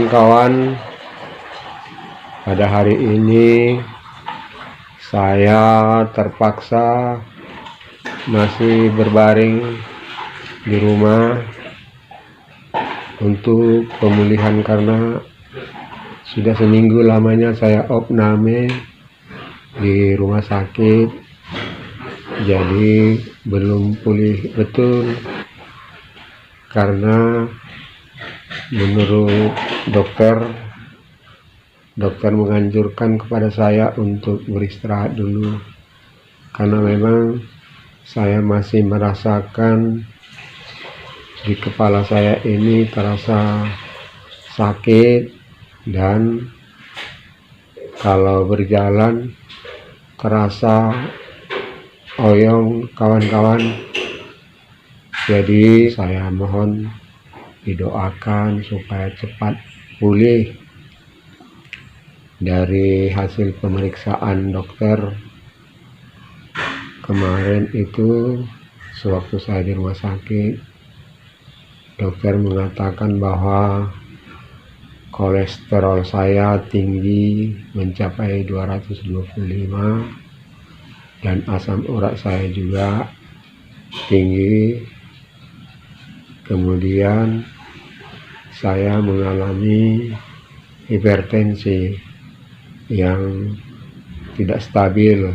kawan-kawan, pada hari ini saya terpaksa masih berbaring di rumah untuk pemulihan karena sudah seminggu lamanya saya opname di rumah sakit, jadi belum pulih betul karena menurut dokter menganjurkan kepada saya untuk beristirahat dulu karena memang saya masih merasakan di kepala saya ini terasa sakit dan kalau berjalan terasa oyong kawan-kawan. Jadi saya mohon didoakan supaya cepat pulih. Dari hasil pemeriksaan dokter kemarin itu, sewaktu saya di rumah sakit, dokter mengatakan bahwa kolesterol saya tinggi mencapai 225 dan asam urat saya juga tinggi. Kemudian saya mengalami hipertensi yang tidak stabil.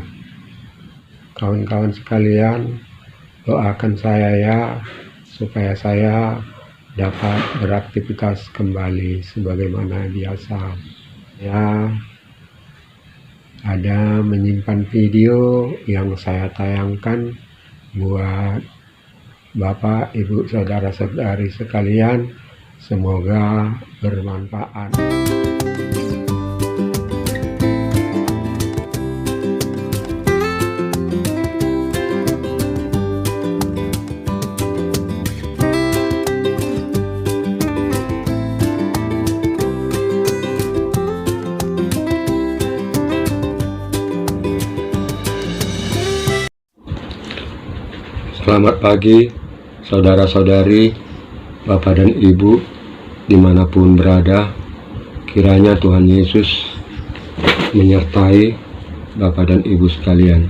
Kawan-kawan sekalian, doakan saya ya supaya saya dapat beraktivitas kembali sebagaimana biasa. Ya, ada menyimpan video yang saya tayangkan buat Bapak, Ibu, Saudara-saudari sekalian. Semoga bermanfaat. Selamat pagi, saudara-saudari, Bapak dan Ibu, dimanapun berada. Kiranya Tuhan Yesus menyertai Bapak dan Ibu sekalian.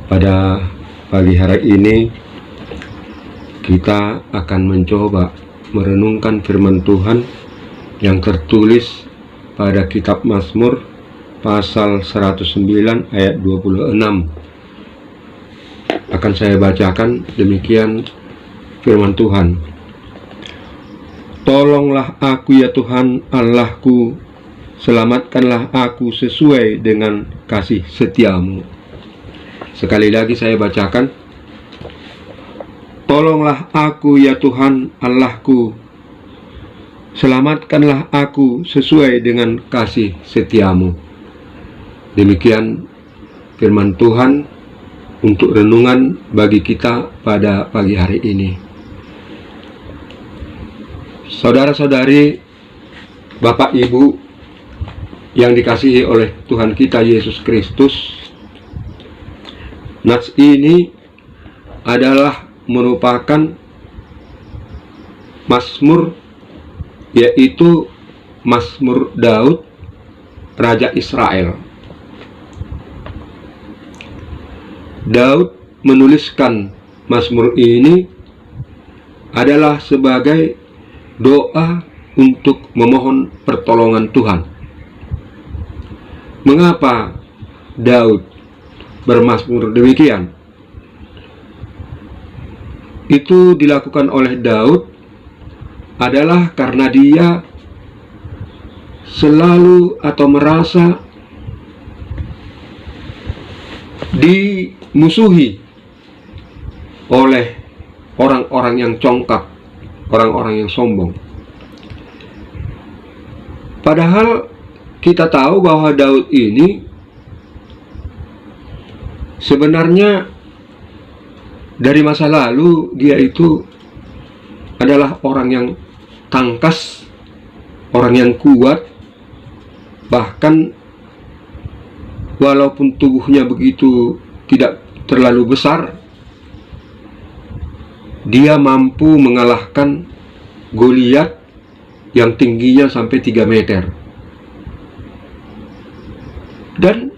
Pada pagi hari ini, kita akan mencoba merenungkan firman Tuhan yang tertulis pada kitab Mazmur pasal 109 ayat 26. Akan saya bacakan demikian firman Tuhan. Tolonglah aku ya Tuhan Allahku, selamatkanlah aku sesuai dengan kasih setiamu. Sekali lagi saya bacakan. Tolonglah aku ya Tuhan Allahku, selamatkanlah aku sesuai dengan kasih setiamu. Demikian firman Tuhan untuk renungan bagi kita pada pagi hari ini. Saudara-saudari, Bapak Ibu yang dikasihi oleh Tuhan kita Yesus Kristus, nats ini adalah merupakan Mazmur, yaitu Mazmur Daud, Raja Israel. Daud menuliskan Mazmur ini adalah sebagai doa untuk memohon pertolongan Tuhan. Mengapa Daud bermazmur demikian? Itu dilakukan oleh Daud adalah karena dia selalu atau merasa dimusuhi oleh orang-orang yang congkak, orang-orang yang sombong. Padahal kita tahu bahwa Daud ini sebenarnya dari masa lalu dia itu adalah orang yang tangkas, orang yang kuat, bahkan walaupun tubuhnya begitu tidak terlalu besar, dia mampu mengalahkan Goliat yang tingginya sampai 3 meter. Dan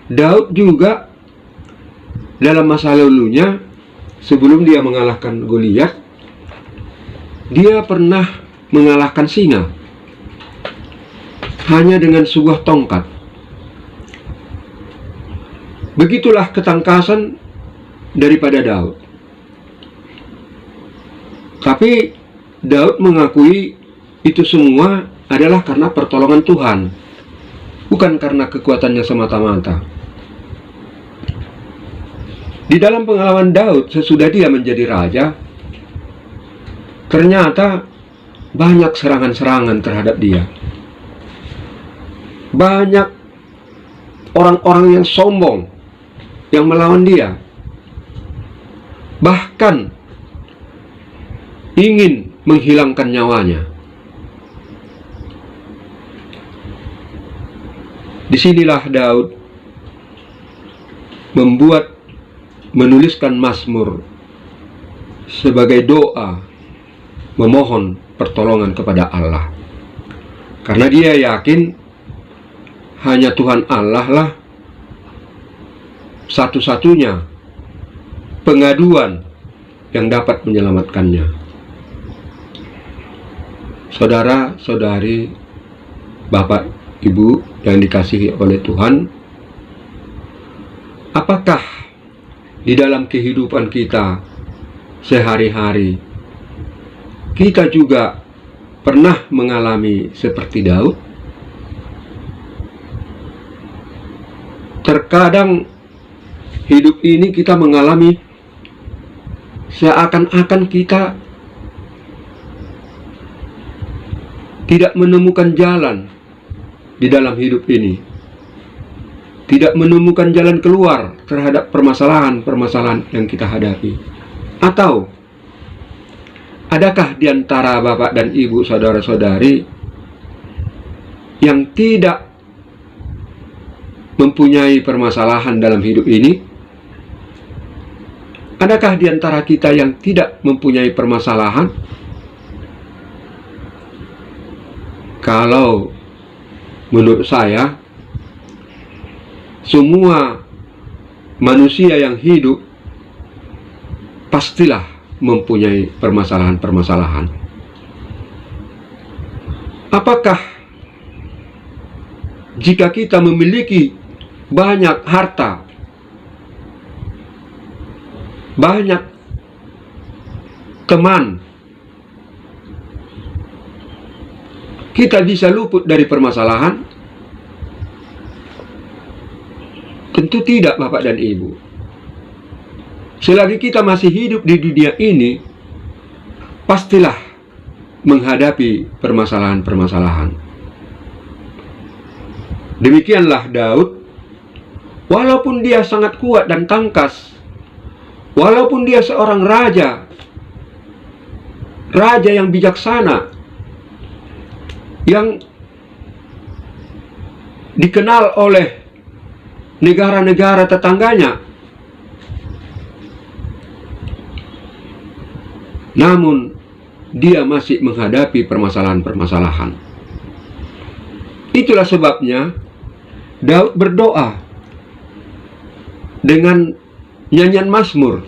Daud juga dalam masa lalunya, sebelum dia mengalahkan Goliat, dia pernah mengalahkan singa hanya dengan sebuah tongkat. Begitulah ketangkasan daripada Daud. Tapi Daud mengakui itu semua adalah karena pertolongan Tuhan, bukan karena kekuatannya semata-mata. Di dalam pengalaman Daud sesudah dia menjadi raja, ternyata banyak serangan-serangan terhadap dia. Banyak orang-orang yang sombong yang melawan dia, bahkan ingin menghilangkan nyawanya. Disinilah Daud menuliskan Mazmur sebagai doa memohon pertolongan kepada Allah, karena dia yakin hanya Tuhan Allah lah satu-satunya pengaduan yang dapat menyelamatkannya. Saudara-saudari, Bapak, Ibu yang dikasihi oleh Tuhan, apakah di dalam kehidupan kita sehari-hari kita juga pernah mengalami seperti Daud? Terkadang hidup ini kita mengalami seakan-akan kita tidak menemukan jalan di dalam hidup ini, tidak menemukan jalan keluar terhadap permasalahan-permasalahan yang kita hadapi. Atau adakah di antara Bapak dan Ibu, saudara-saudari, yang tidak mempunyai permasalahan dalam hidup ini? Adakah di antara kita yang tidak mempunyai permasalahan? Kalau menurut saya, semua manusia yang hidup pastilah mempunyai permasalahan-permasalahan. Apakah jika kita memiliki banyak harta, banyak teman, kita bisa luput dari permasalahan? Tentu tidak, Bapak dan Ibu. Selagi kita masih hidup di dunia ini, pastilah menghadapi permasalahan-permasalahan. Demikianlah Daud, walaupun dia sangat kuat dan tangkas, walaupun dia seorang raja yang bijaksana, yang dikenal oleh negara-negara tetangganya, namun dia masih menghadapi permasalahan-permasalahan. Itulah sebabnya Daud berdoa dengan nyanyian Mazmur,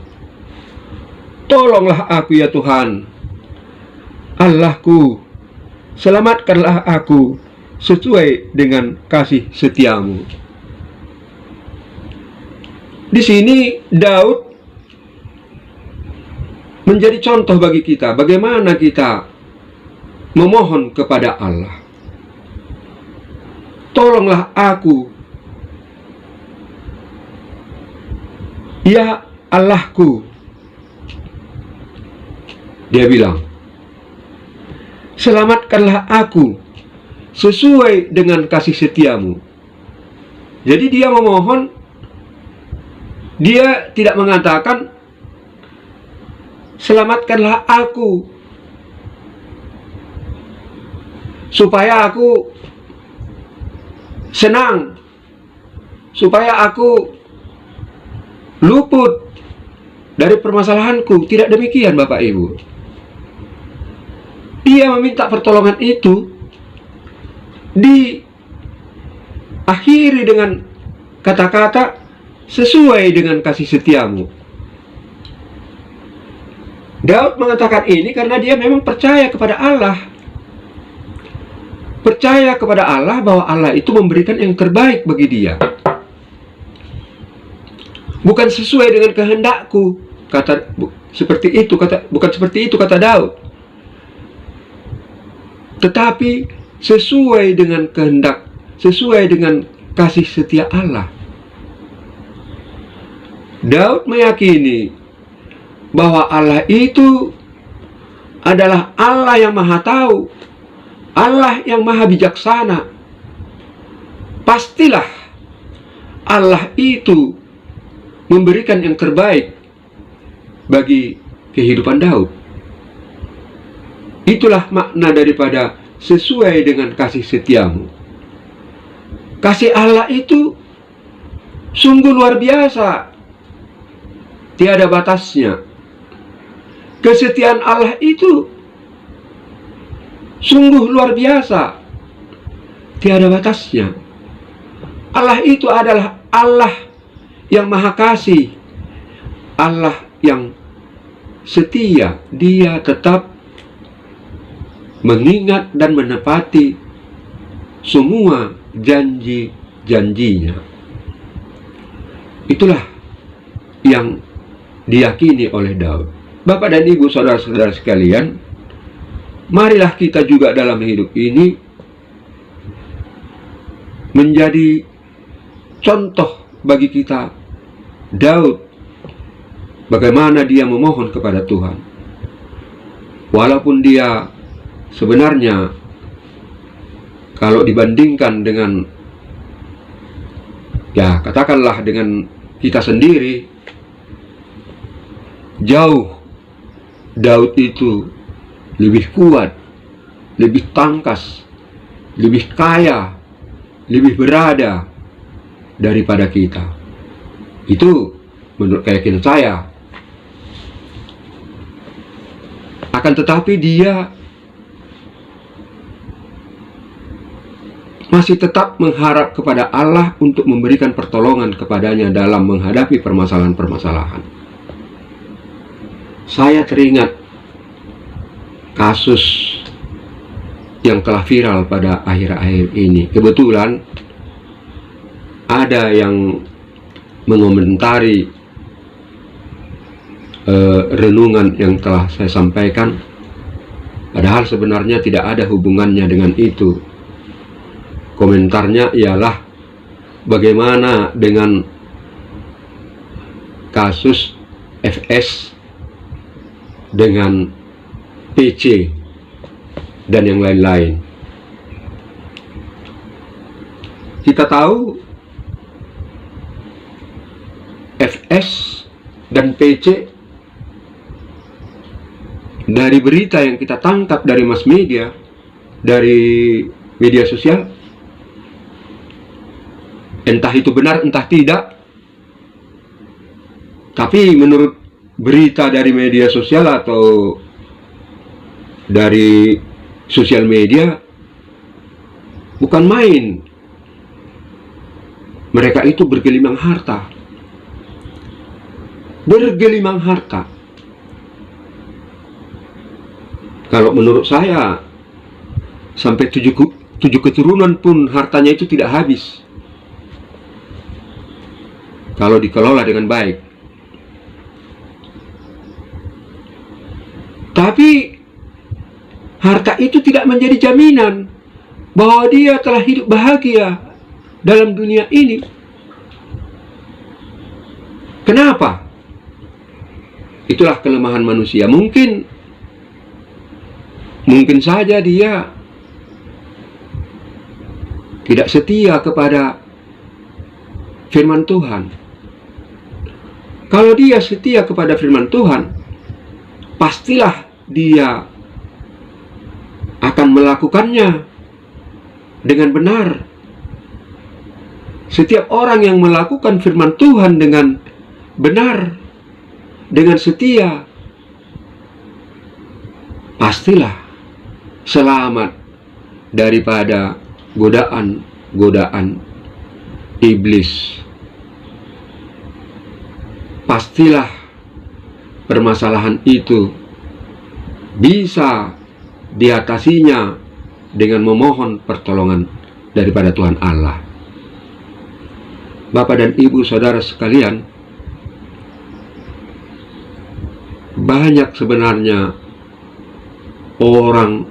"Tolonglah aku ya Tuhan, Allahku, selamatkanlah aku sesuai dengan kasih setiamu." Di sini Daud menjadi contoh bagi kita bagaimana kita memohon kepada Allah. Tolonglah aku, ya Allahku. Dia bilang, selamatkanlah aku sesuai dengan kasih setiamu. Jadi dia memohon, dia tidak mengatakan selamatkanlah aku supaya aku senang, supaya aku luput dari permasalahanku. Tidak demikian, Bapak Ibu. dia meminta pertolongan itu diakhiri dengan kata-kata sesuai dengan kasih setiamu. Daud mengatakan ini karena dia memang percaya kepada Allah. Percaya kepada Allah bahwa Allah itu memberikan yang terbaik bagi dia. Bukan sesuai dengan kehendakku, bukan seperti itu kata Daud. Tetapi sesuai dengan kehendak, sesuai dengan kasih setia Allah. Daud meyakini bahwa Allah itu adalah Allah yang maha tahu, Allah yang maha bijaksana. Pastilah Allah itu memberikan yang terbaik bagi kehidupan Daud. Itulah makna daripada sesuai dengan kasih setiamu. Kasih Allah itu sungguh luar biasa, tiada batasnya. Kesetiaan Allah itu sungguh luar biasa, tiada batasnya. Allah itu adalah Allah yang maha kasih, Allah yang setia. Dia tetap mengingat dan menepati semua janji-janjinya. Itulah yang diyakini oleh Daud. Bapak dan Ibu, saudara-saudara sekalian, marilah kita juga dalam hidup ini menjadi contoh bagi kita Daud, bagaimana dia memohon kepada Tuhan. Walaupun dia sebenarnya kalau dibandingkan dengan, ya katakanlah dengan kita sendiri, jauh Daud itu lebih kuat, lebih tangkas, lebih kaya, lebih berada daripada kita. Itu menurut keyakinan saya. Akan tetapi dia masih tetap mengharap kepada Allah untuk memberikan pertolongan kepadanya dalam menghadapi permasalahan-permasalahan. Saya teringat kasus yang telah viral pada akhir-akhir ini. Kebetulan ada yang mengomentari renungan yang telah saya sampaikan, padahal sebenarnya tidak ada hubungannya dengan itu. Komentarnya ialah bagaimana dengan kasus FS dengan PC dan yang lain-lain. Kita tahu FS dan PC dari berita yang kita tangkap dari mass media, dari media sosial, entah itu benar entah tidak, tapi menurut berita dari media sosial atau dari sosial media, bukan main. Mereka itu bergelimang harta. Bergelimang harta. Kalau menurut saya, sampai tujuh keturunan pun hartanya itu tidak habis, kalau dikelola dengan baik. Tapi harta itu tidak menjadi jaminan bahwa dia telah hidup bahagia dalam dunia ini. Kenapa? Itulah kelemahan manusia. Mungkin saja dia tidak setia kepada firman Tuhan. Kalau dia setia kepada firman Tuhan, pastilah dia akan melakukannya dengan benar. Setiap orang yang melakukan firman Tuhan dengan benar, dengan setia, pastilah selamat daripada godaan-godaan iblis. Pastilah permasalahan itu bisa diatasinya dengan memohon pertolongan daripada Tuhan Allah. Bapak dan Ibu saudara sekalian, banyak sebenarnya orang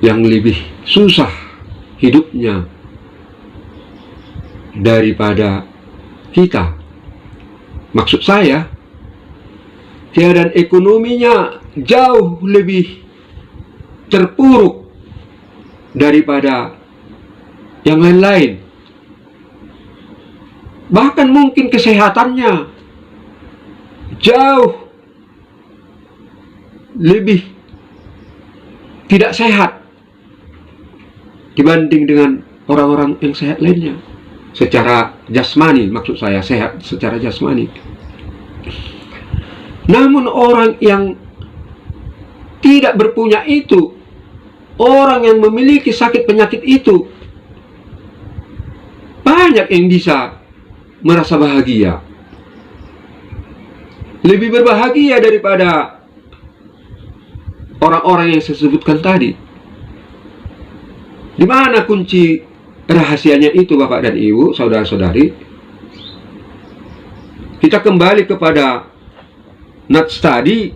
yang lebih susah hidupnya daripada kita. Maksud saya, keadaan ekonominya jauh lebih terpuruk daripada yang lain-lain. Bahkan mungkin kesehatannya jauh lebih tidak sehat dibanding dengan orang-orang yang sehat lainnya. Secara jasmani, maksud saya sehat secara jasmani. Namun orang yang tidak berpunya itu, orang yang memiliki sakit penyakit itu, banyak yang bisa merasa bahagia. Lebih berbahagia daripada orang-orang yang saya sebutkan tadi. Di mana kunci rahasianya itu, Bapak dan Ibu, saudara-saudari? Kita kembali kepada nats tadi.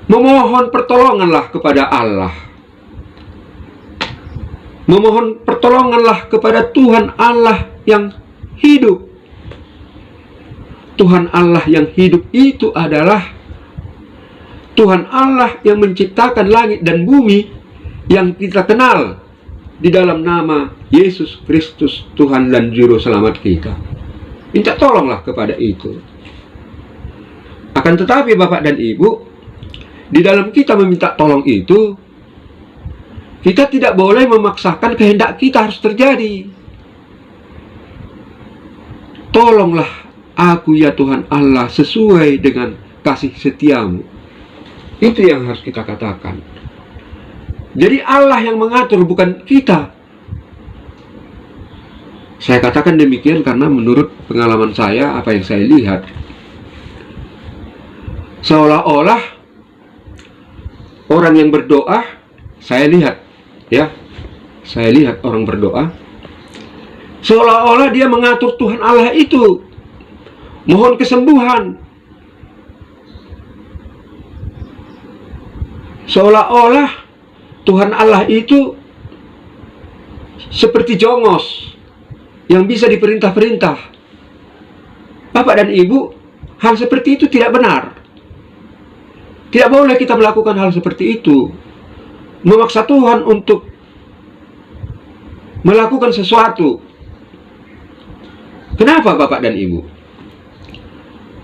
Memohon pertolonganlah kepada Allah. Memohon pertolonganlah kepada Tuhan Allah yang hidup. Tuhan Allah yang hidup itu adalah Tuhan Allah yang menciptakan langit dan bumi yang kita kenal di dalam nama Yesus Kristus, Tuhan dan Juru Selamat kita. Minta tolonglah kepada itu. Akan tetapi Bapak dan Ibu, di dalam kita meminta tolong itu, kita tidak boleh memaksakan kehendak kita harus terjadi. Tolonglah aku ya Tuhan Allah sesuai dengan kasih setiamu. Itu yang harus kita katakan. Jadi Allah yang mengatur, bukan kita. Saya katakan demikian karena menurut pengalaman saya, apa yang saya lihat, seolah-olah orang yang berdoa, saya lihat orang berdoa, seolah-olah dia mengatur Tuhan Allah itu, mohon kesembuhan, seolah-olah Tuhan Allah itu seperti jongos yang bisa diperintah-perintah. Bapak dan Ibu, hal seperti itu tidak benar. Tidak boleh kita melakukan hal seperti itu. Memaksa Tuhan untuk melakukan sesuatu. Kenapa Bapak dan Ibu?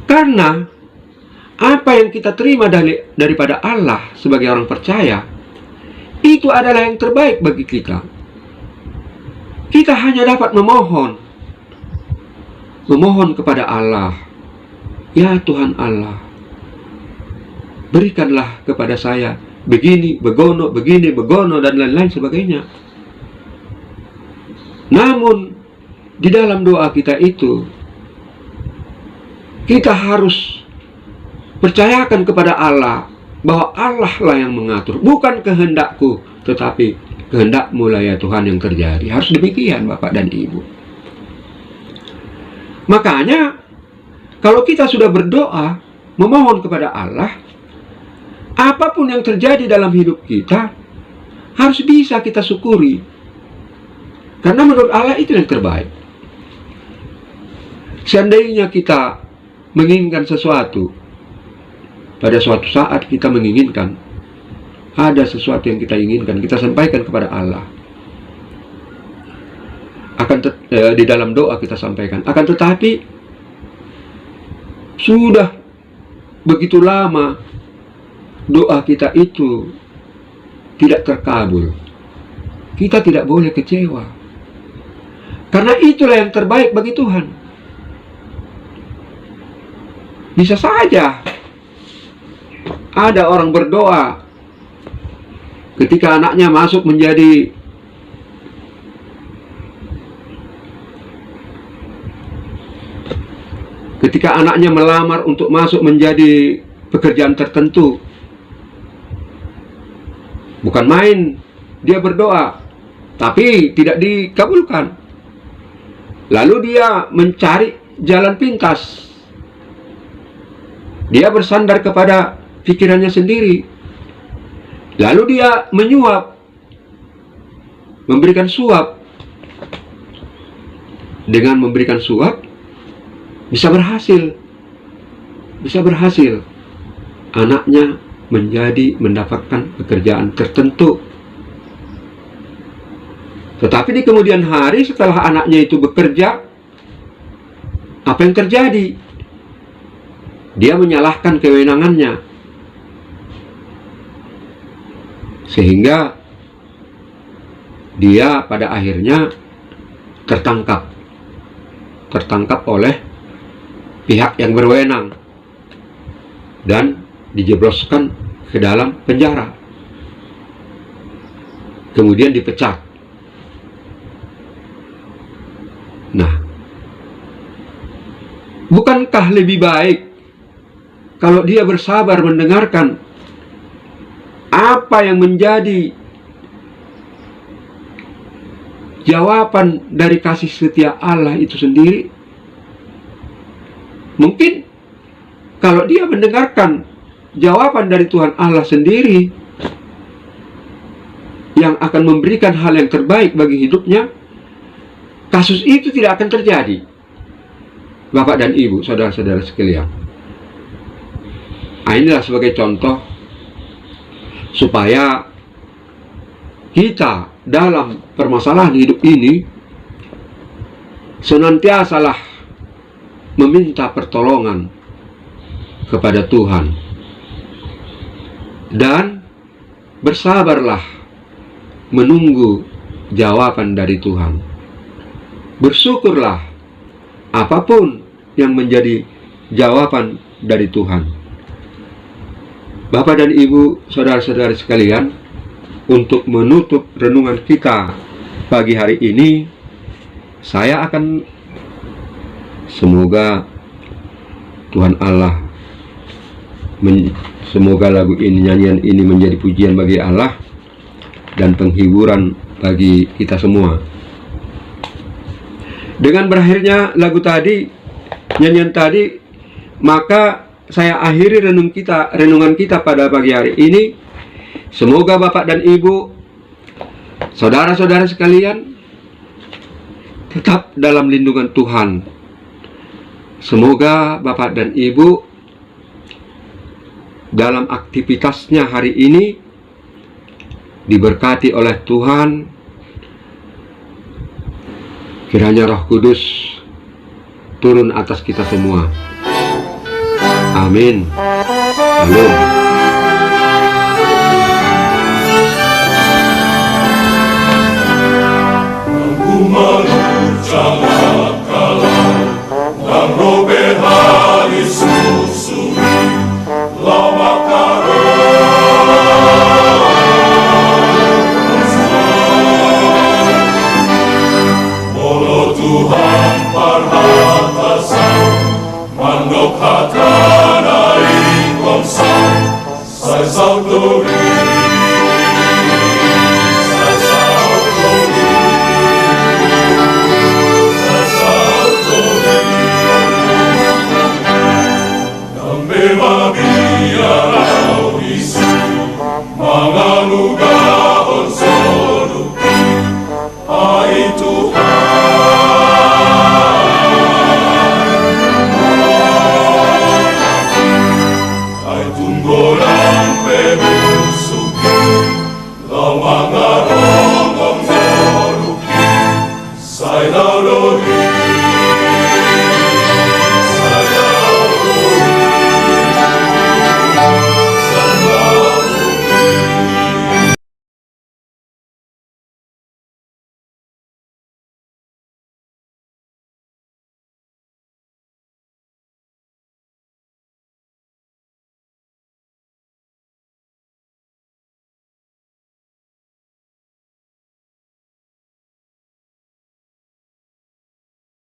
Karena apa yang kita terima daripada Allah sebagai orang percaya, itu adalah yang terbaik bagi kita. Kita hanya dapat memohon kepada Allah. Ya Tuhan Allah, berikanlah kepada saya begini, begono, dan lain-lain sebagainya. Namun, di dalam doa kita itu, kita harus percayakan kepada Allah bahwa Allah lah yang mengatur, bukan kehendakku, tetapi kehendak-Mu lah ya Tuhan yang terjadi. Harus demikian Bapak dan Ibu. Makanya kalau kita sudah berdoa, memohon kepada Allah, apapun yang terjadi dalam hidup kita harus bisa kita syukuri, karena menurut Allah itu yang terbaik. Seandainya kita menginginkan sesuatu, pada suatu saat kita menginginkan, ada sesuatu yang kita inginkan, kita sampaikan kepada Allah. Di dalam doa kita sampaikan. Akan tetapi sudah begitu lama doa kita itu tidak terkabul. Kita tidak boleh kecewa, karena itulah yang terbaik bagi Tuhan. Bisa saja ada orang berdoa ketika anaknya masuk menjadi ketika anaknya melamar untuk masuk menjadi pekerjaan tertentu, bukan main dia berdoa, tapi tidak dikabulkan. Lalu dia mencari jalan pintas. Dia bersandar kepada pikirannya sendiri. Lalu dia menyuap, memberikan suap. Dengan memberikan suap, bisa berhasil. Anaknya mendapatkan pekerjaan tertentu. Tetapi di kemudian hari setelah anaknya itu bekerja, apa yang terjadi? Dia menyalahkan kewenangannya, sehingga dia pada akhirnya tertangkap oleh pihak yang berwenang dan dijebloskan ke dalam penjara, kemudian dipecat. Nah, bukankah lebih baik kalau dia bersabar mendengarkan apa yang menjadi jawaban dari kasih setia Allah itu sendiri? Mungkin kalau dia mendengarkan jawaban dari Tuhan Allah sendiri yang akan memberikan hal yang terbaik bagi hidupnya, kasus itu tidak akan terjadi. Bapak dan Ibu, saudara-saudara sekalian. Nah, inilah sebagai contoh supaya kita dalam permasalahan hidup ini senantiasalah meminta pertolongan kepada Tuhan dan bersabarlah menunggu jawaban dari Tuhan. Bersyukurlah apapun yang menjadi jawaban dari Tuhan. Bapak dan Ibu, saudara-saudara sekalian, untuk menutup renungan kita pagi hari ini, saya akan semoga Tuhan Allah, semoga lagu ini, nyanyian ini menjadi pujian bagi Allah dan penghiburan bagi kita semua. Dengan berakhirnya lagu tadi, nyanyian tadi, maka saya akhiri renungan kita pada pagi hari ini. Semoga Bapak dan Ibu, saudara-saudara sekalian, tetap dalam lindungan Tuhan. Semoga Bapak dan Ibu dalam aktivitasnya hari ini diberkati oleh Tuhan. Kiranya Roh Kudus turun atas kita semua. Amin. Amin.